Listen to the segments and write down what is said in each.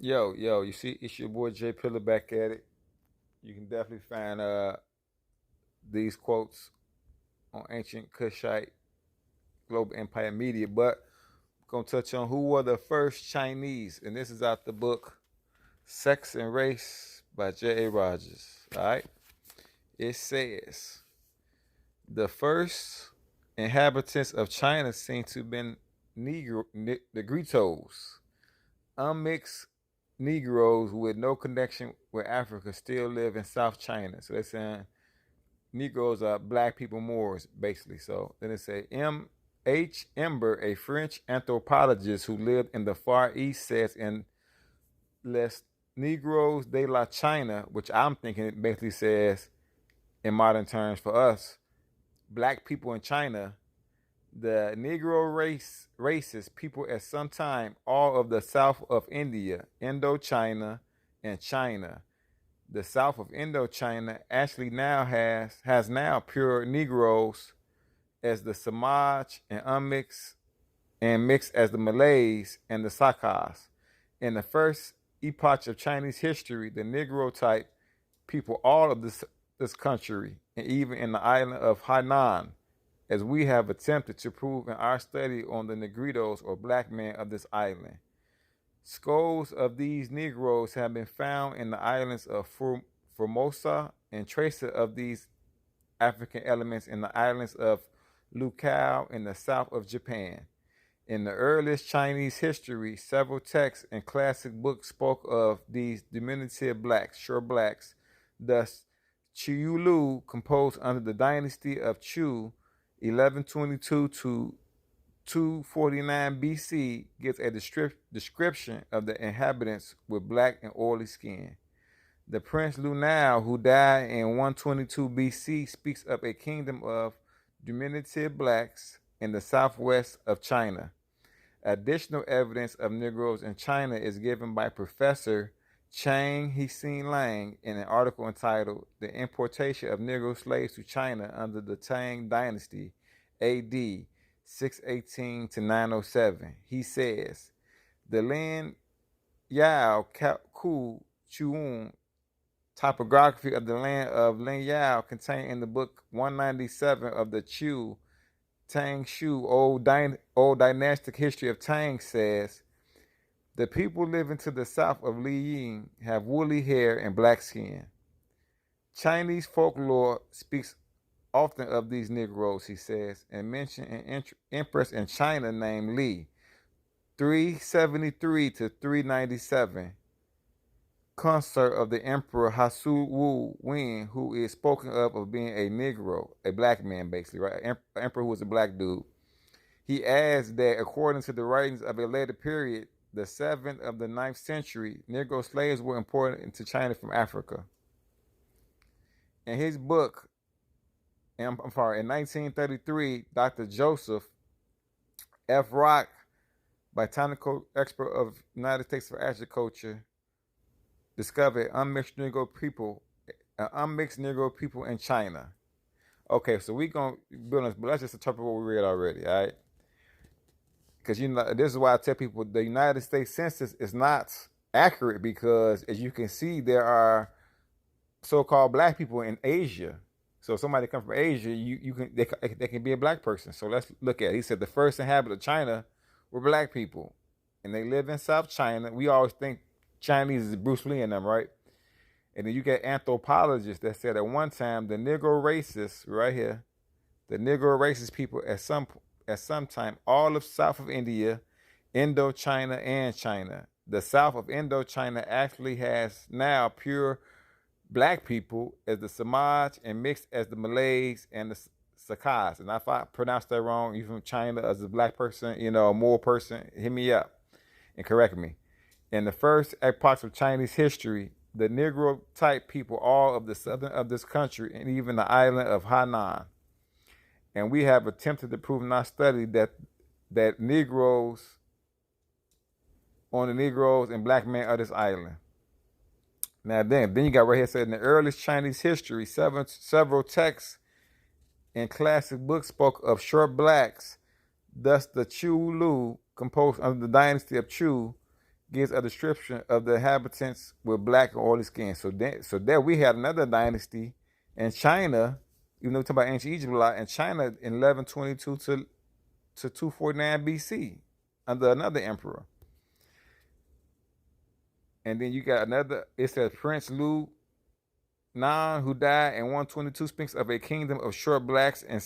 Yo, you see, it's your boy Jpilla back at it. You can definitely find these quotes on ancient Kushite global empire media, but we're gonna touch on who were the first Chinese, and this is out the book Sex and Race by J.A. Rogers. All right, it says the first inhabitants of China seem to have been Negritos, unmixed Negroes with no connection with Africa still live in South China. So they're saying Negroes are black people Moors, basically. So then it say M. H. Ember, a French anthropologist who lived in the Far East, says in Les Negros de la China, which I'm thinking it basically says in modern terms for us, black people in China, the Negro races people at some time all of the south of India, Indochina, and China. The south of Indochina actually now has now pure Negroes as the Samaj and unmixed and mixed as the Malays and the Sakas. In the first epoch of Chinese history, the Negro type people all of this country and even in the island of Hainan, as we have attempted to prove in our study on the Negritos or black men of this island. Skulls of these Negroes have been found in the islands of Formosa and traces of these African elements in the islands of Lukao in the south of Japan. In the earliest Chinese history, several texts and classic books spoke of these diminutive blacks, sure blacks. Thus, Chiulu, composed under the dynasty of Chu, 1122 to 249 BC, gives a description of the inhabitants with black and oily skin. The Prince Lunao, who died in 122 BC, speaks of a kingdom of diminutive blacks in the southwest of China. Additional evidence of Negroes in China is given by Professor Chang Hsing Lang in an article entitled The Importation of Negro Slaves to China Under the Tang Dynasty, AD 618 to 907. He says, the Lin Yao Ku Chuan topography of the land of Lin Yao contained in the book 197 of the Chu Tang Shu Old Dynastic History of Tang says, the people living to the south of Liying have woolly hair and black skin. Chinese folklore speaks often of these Negroes, he says, and mention an empress in China named Li, 373 to 397, consort of the Emperor Hasu Wu Wen, who is spoken of being a Negro, a black man, basically, right? Emperor who was a black dude. He adds that according to the writings of a later period, the 7th of the 9th century, Negro slaves were imported into China from Africa. In his book, in 1933, Dr. Joseph F. Rock, botanical expert of United States for Agriculture, discovered unmixed Negro people in China. Okay, so we gonna build this, but let's just interpret what we read already, all right? Because this is why I tell people the United States Census is not accurate because, as you can see, there are so-called black people in Asia. So if somebody come from Asia, they can be a black person. So let's look at it. He said the first inhabitant of China were black people, and they live in South China. We always think Chinese is Bruce Lee and them, right? And then you get anthropologists that said at one time the Negro racists, right here, the Negro racist people at some time all of south of India, Indochina, and China. The south of Indochina actually has now pure black people as the Samaj and mixed as the Malays and the Sakas. And if I pronounce that wrong, you from China as a black person, a Moor person, hit me up and correct me. In the first epoch of Chinese history, the Negro type people all of the southern of this country and even the island of Hainan. And we have attempted to prove in our study that Negroes on the Negroes and black men of this island. Now then you got right here said in the earliest Chinese history, several texts and classic books spoke of short blacks. Thus the Chu Lu, composed under the dynasty of Chu, gives a description of the inhabitants with black and oily skin. So there we had another dynasty in China, even though we talk about ancient Egypt a lot, in China in 1122 to 249 BC under another emperor. And then you got another, it says Prince Lu Nan, who died in 122, speaks of a kingdom of short blacks in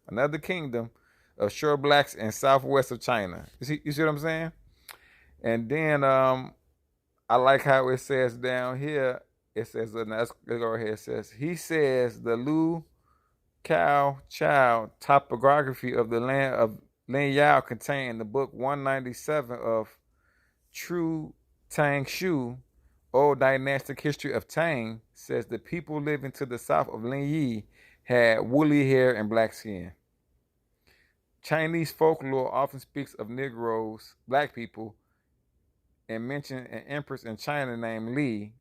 another kingdom of short blacks in southwest of China. You see what I'm saying? And then I like how it says down here, it says, let's go ahead, it says, he says the Lu Cao Chao topography of the land of Lin Yao contained the book 197 of True Tang Shu, Old Dynastic History of Tang, says the people living to the south of Lin Yi had woolly hair and black skin. Chinese folklore often speaks of Negroes, black people, and mention an empress in China named Li,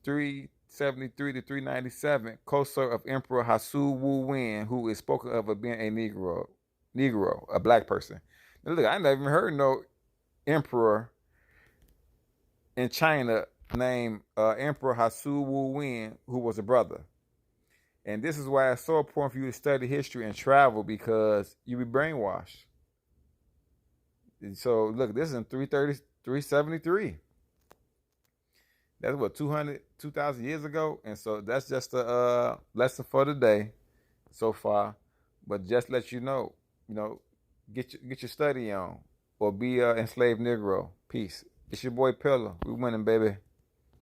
373 to 397, consort of Emperor Hasu Wu Wen, who is spoken of as being a Negro, a black person. Now look, I never even heard no emperor in China named Emperor Hasu Wu Wen, who was a brother. And this is why it's so important for you to study history and travel, because you be brainwashed. So look, this is in 373. That's what, 2,000 years ago. And so that's just a lesson for the day so far. But just let you know, get your study on, or be enslaved Negro. Peace. It's your boy Pillar. We winning, baby.